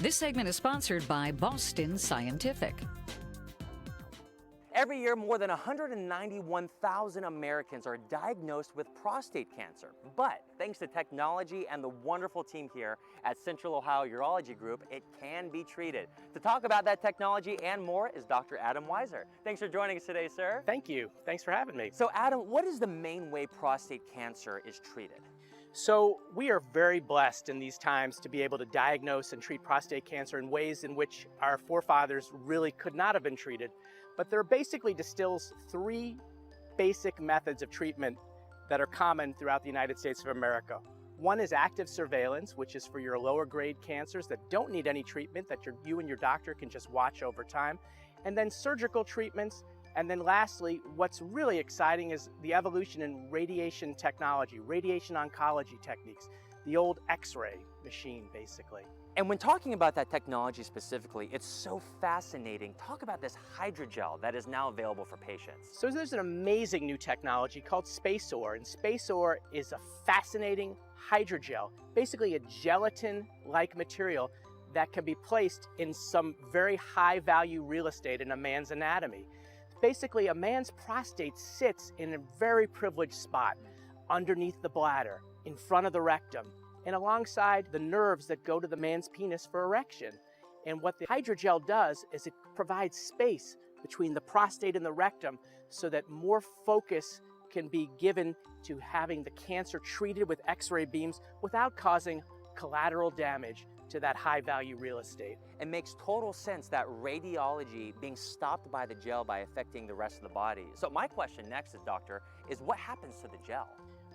This segment is sponsored by Boston Scientific. Every year, more than 191,000 Americans are diagnosed with prostate cancer. But thanks to technology and the wonderful team here at Central Ohio Urology Group, it can be treated. To talk about that technology and more is Dr. Adam Weiser. Thanks for joining us today, sir. Thank you. Thanks for having me. So Adam, what is the main way prostate cancer is treated? So we are very blessed in these times to be able to diagnose and treat prostate cancer in ways in which our forefathers really could not have been treated. But there basically distills three basic methods of treatment that are common throughout the United States of America. One is active surveillance, which is for your lower grade cancers that don't need any treatment, that you and your doctor can just watch over time. And then surgical treatments. And then lastly, what's really exciting is the evolution in radiation technology, radiation oncology techniques, the old X-ray machine, basically. And when talking about that technology specifically, it's so fascinating. Talk about this hydrogel that is now available for patients. So there's an amazing new technology called SpaceOAR, and SpaceOAR is a fascinating hydrogel, basically a gelatin-like material that can be placed in some very high-value real estate in a man's anatomy. Basically, a man's prostate sits in a very privileged spot underneath the bladder, in front of the rectum, and alongside the nerves that go to the man's penis for erection. And what the hydrogel does is it provides space between the prostate and the rectum so that more focus can be given to having the cancer treated with X-ray beams without causing collateral damage to that high-value real estate. It makes total sense that radiology being stopped by the gel by affecting the rest of the body. So my question next is, doctor, is what happens to the gel?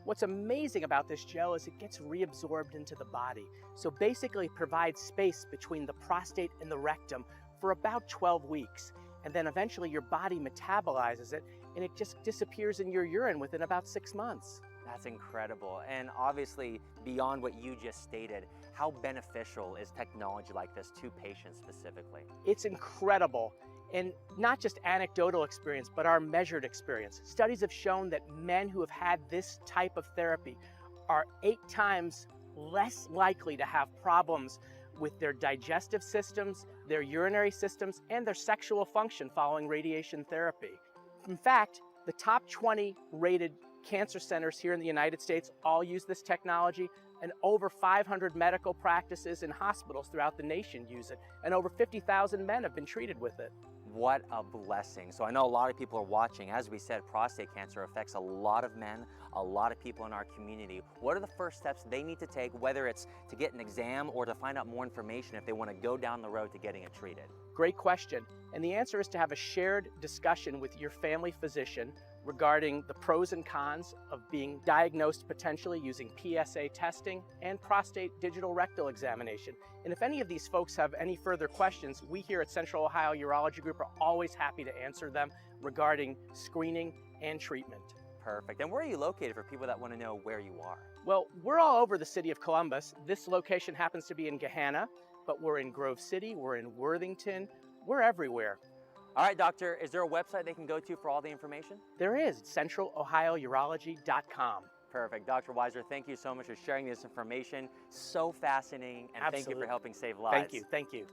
What's amazing about this gel is it gets reabsorbed into the body. So basically it provides space between the prostate and the rectum for about 12 weeks. And then eventually your body metabolizes it and it just disappears in your urine within about 6 months. That's incredible. And obviously, beyond what you just stated, how beneficial is technology like this to patients specifically? It's incredible. And not just anecdotal experience, but our measured experience. Studies have shown that men who have had this type of therapy are 8 times less likely to have problems with their digestive systems, their urinary systems, and their sexual function following radiation therapy. In fact, the top 20 rated cancer centers here in the United States all use this technology, and over 500 medical practices and hospitals throughout the nation use it, and over 50,000 men have been treated with it. What a blessing. So I know a lot of people are watching. As we said, prostate cancer affects a lot of men, a lot of people in our community. What are the first steps they need to take, whether it's to get an exam or to find out more information if they want to go down the road to getting it treated? Great question. And the answer is to have a shared discussion with your family physician regarding the pros and cons of being diagnosed potentially using PSA testing and prostate digital rectal examination. And if any of these folks have any further questions, we here at Central Ohio Urology Group are always happy to answer them regarding screening and treatment. Perfect. And where are you located for people that want to know where you are? Well, we're all over the city of Columbus. This location happens to be in Gahanna, but we're in Grove City, we're in Worthington, we're everywhere. All right, doctor, is there a website they can go to for all the information? There is, centralohiourology.com. Perfect. Dr. Weiser, thank you so much for sharing this information. So fascinating, and Absolutely. Thank you for helping save lives. Thank you.